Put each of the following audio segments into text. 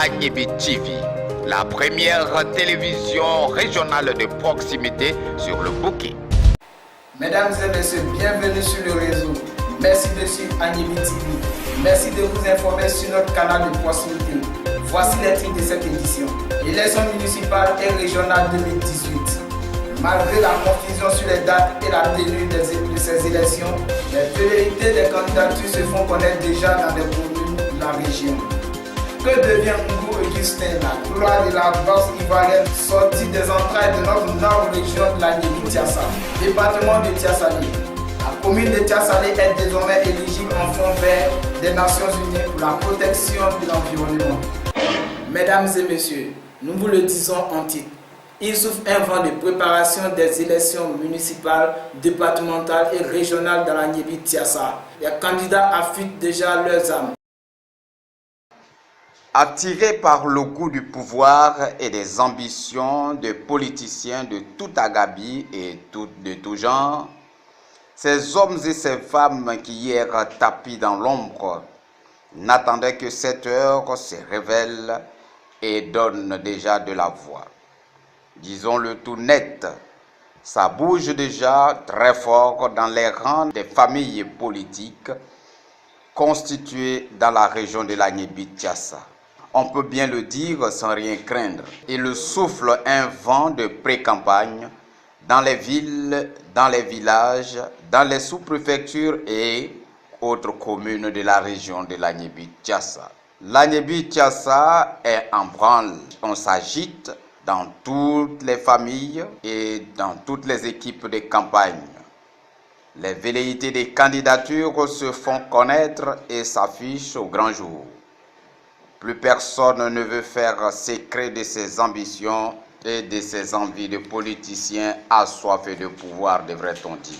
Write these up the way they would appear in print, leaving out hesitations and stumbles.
Agnibi TV, la première télévision régionale de proximité sur le bouquet. Mesdames et messieurs, bienvenue sur le réseau. Merci de suivre Agnibi TV. Merci de vous informer sur notre canal de proximité. Voici les titres de cette édition. Élections municipales et régionales 2018. Malgré la confusion sur les dates et la tenue de ces élections, les velléités des candidatures se font connaître déjà dans les communes de la région. Que devient Ngourou Augustin, la gloire de la boxe ivoirienne sortie des entrailles de notre nord-région de l'Agnibi-Tiassa, département de Tiassalé. La commune de Tiassalé est désormais éligible en fonds vert des Nations Unies pour la protection de l'environnement. Mesdames et messieurs, nous vous le disons en titre. Il souffle un vent de préparation des élections municipales, départementales et régionales dans l'Agnibi-Tiassa. Les candidats affûtent déjà leurs âmes. Attirés par le goût du pouvoir et des ambitions de politiciens de tout agabi et de tout genre, ces hommes et ces femmes qui hier tapis dans l'ombre n'attendaient que cette heure se révèlent et donnent déjà de la voix. Disons-le tout net, ça bouge déjà très fort dans les rangs des familles politiques constituées dans la région de l'Agnibi-Tiassa. On peut bien le dire sans rien craindre. Il souffle un vent de pré-campagne dans les villes, dans les villages, dans les sous-préfectures et autres communes de la région de l'Agnibi-Tiassa. L'Agnibi-Tiassa est en branle. On s'agite dans toutes les familles et dans toutes les équipes de campagne. Les velléités des candidatures se font connaître et s'affichent au grand jour. Plus personne ne veut faire secret de ses ambitions et de ses envies de politiciens assoiffés de pouvoir, devrait-on dire.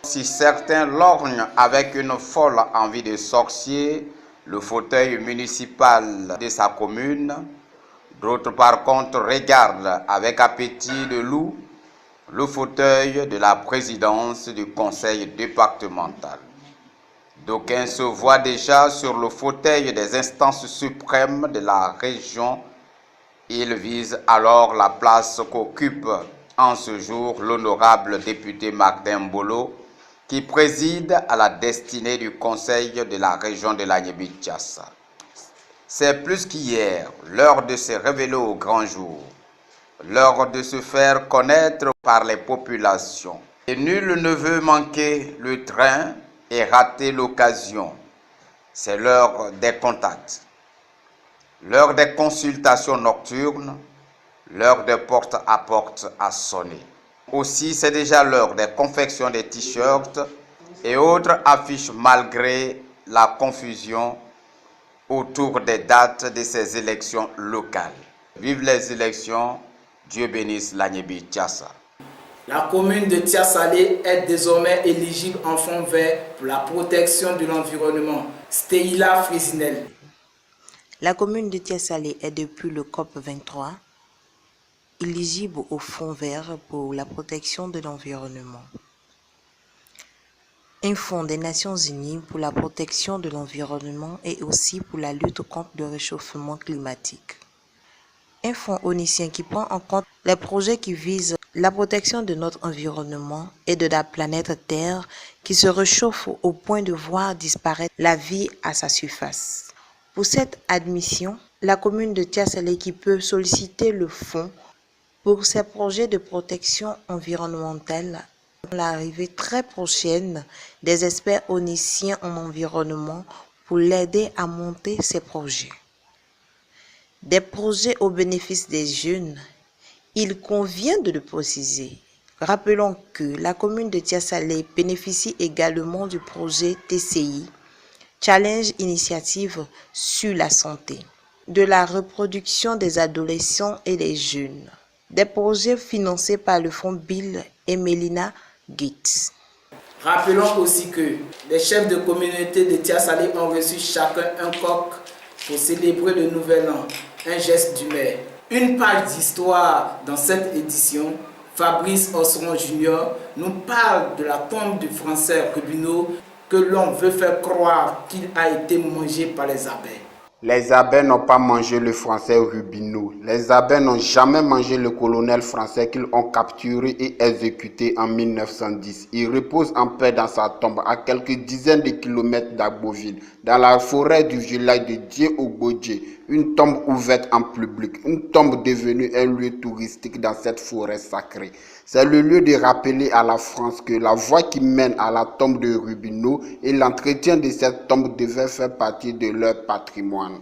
Si certains lorgnent avec une folle envie de sorcier le fauteuil municipal de sa commune, d'autres par contre regardent avec appétit de loup le fauteuil de la présidence du conseil départemental. D'aucuns se voient déjà sur le fauteuil des instances suprêmes de la région. Ils visent alors la place qu'occupe en ce jour l'honorable député Martin Mbolo, qui préside à la destinée du conseil de la région de l'Agnibi-Tiassa. C'est plus qu'hier, l'heure de se révéler au grand jour, l'heure de se faire connaître par les populations. Et nul ne veut manquer le train et rater l'occasion. C'est l'heure des contacts, l'heure des consultations nocturnes, l'heure des porte-à-porte à sonner. Aussi, c'est déjà l'heure des confections des t-shirts et autres affiches malgré la confusion autour des dates de ces élections locales. Vive les élections, Dieu bénisse l'Agnibi-Tiassa. La commune de Tiassalé est désormais éligible en fonds vert pour la protection de l'environnement. Stéila Frisinel. La commune de Tiassalé est depuis le COP 23 éligible au fonds vert pour la protection de l'environnement. Un fonds des Nations Unies pour la protection de l'environnement et aussi pour la lutte contre le réchauffement climatique. Un fonds onusien qui prend en compte les projets qui visent la protection de notre environnement et de la planète Terre qui se réchauffe au point de voir disparaître la vie à sa surface. Pour cette admission, la commune de Tiassalé qui peut solliciter le fonds pour ses projets de protection environnementale, l'arrivée très prochaine des experts onusiens en environnement pour l'aider à monter ses projets. Des projets au bénéfice des jeunes, il convient de le préciser. Rappelons que la commune de Tiassalé bénéficie également du projet TCI, Challenge Initiative sur la santé, de la reproduction des adolescents et des jeunes. Des projets financés par le fonds Bill et Melinda Gates. Rappelons aussi que les chefs de communauté de Tiassalé ont reçu chacun un coq pour célébrer le nouvel an, un geste du maire. Une page d'histoire dans cette édition, Fabrice Osseron Jr. nous parle de la tombe du français Rubino que l'on veut faire croire qu'il a été mangé par les abeilles. Les abeilles n'ont pas mangé le français Rubineau. Les abeilles n'ont jamais mangé le colonel français qu'ils ont capturé et exécuté en 1910. Il repose en paix dans sa tombe à quelques dizaines de kilomètres d'Agboville, dans la forêt du village de Dié-Ogbodje, une tombe ouverte en public, une tombe devenue un lieu touristique dans cette forêt sacrée. C'est le lieu de rappeler à la France que la voie qui mène à la tombe de Rubineau et l'entretien de cette tombe devaient faire partie de leur patrimoine.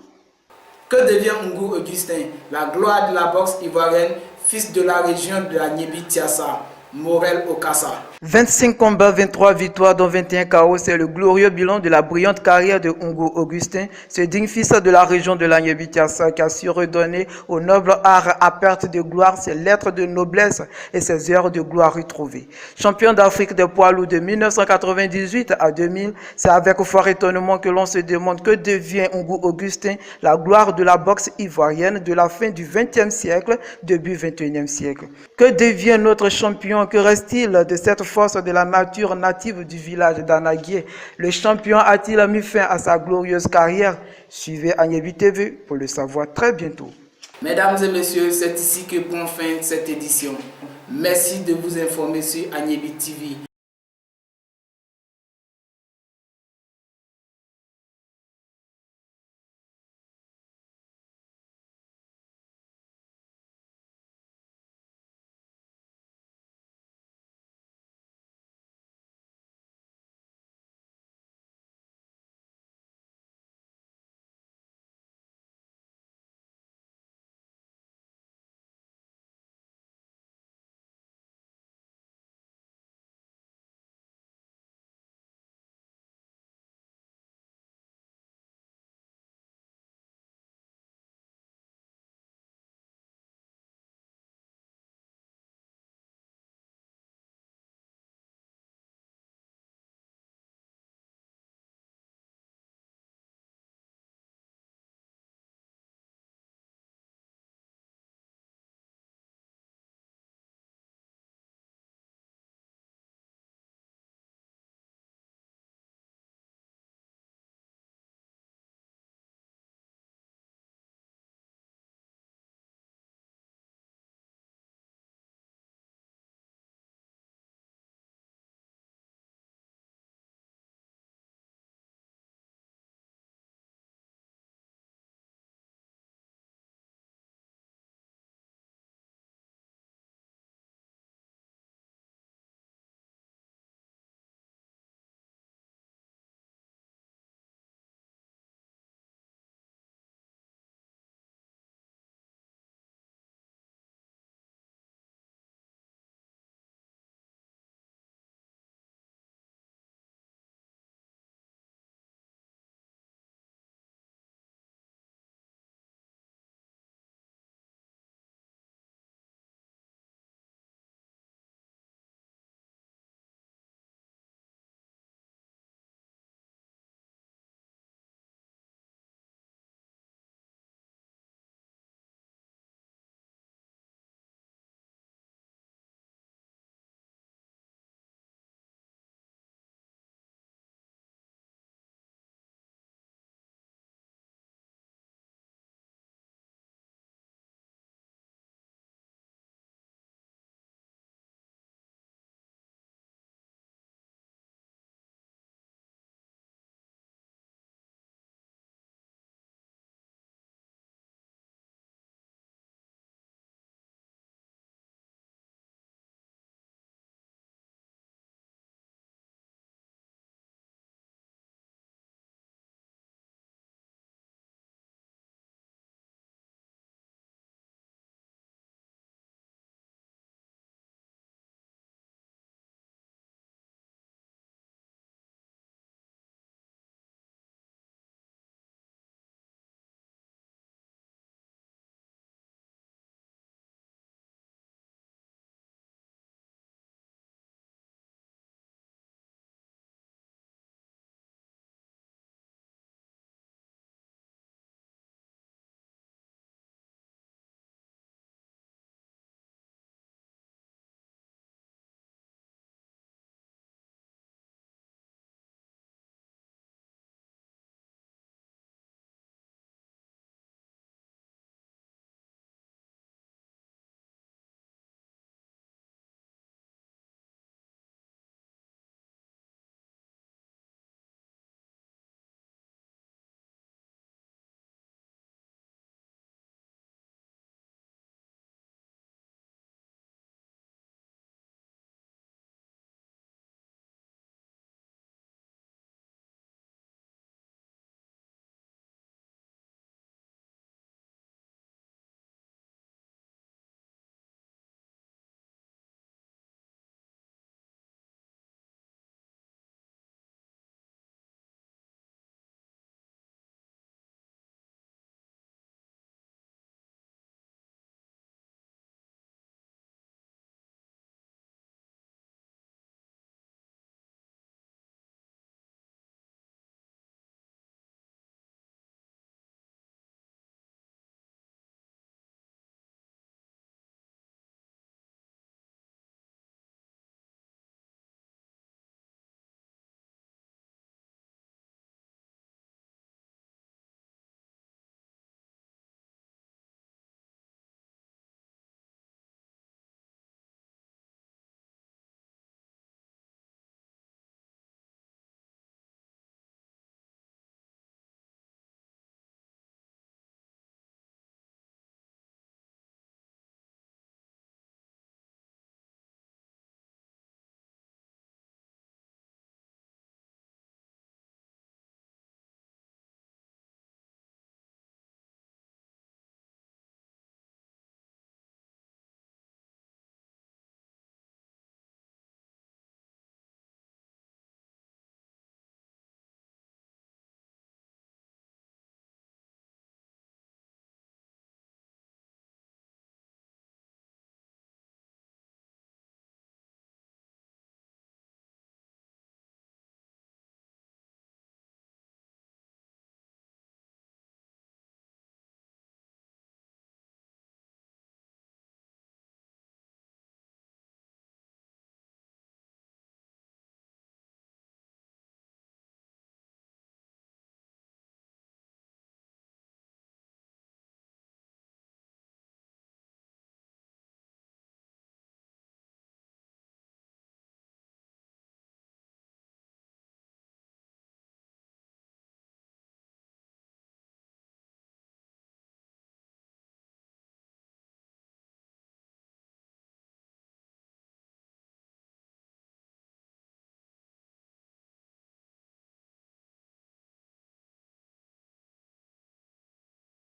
Que devient Ngou Augustin, la gloire de la boxe ivoirienne, fils de la région de la Niébi-Tiassa, Morel Okassa? 25 combats, 23 victoires, dont 21 KO, c'est le glorieux bilan de la brillante carrière de Ngou Augustin, ce digne fils de la région de la Niébi-Tiassa qui a su redonner au noble art à perte de gloire ses lettres de noblesse et ses heures de gloire retrouvées. Champion d'Afrique des poids lourds de 1998 à 2000, c'est avec fort étonnement que l'on se demande que devient Ngou Augustin, la gloire de la boxe ivoirienne de la fin du XXe siècle, début XXIe siècle. Que devient notre champion? Que reste-t-il de cette force de la nature native du village d'Anaguié? Le champion a-t-il mis fin à sa glorieuse carrière? Suivez Agnébi TV pour le savoir très bientôt. Mesdames et messieurs, c'est ici que prend fin cette édition. Merci de vous informer sur Agnébi TV.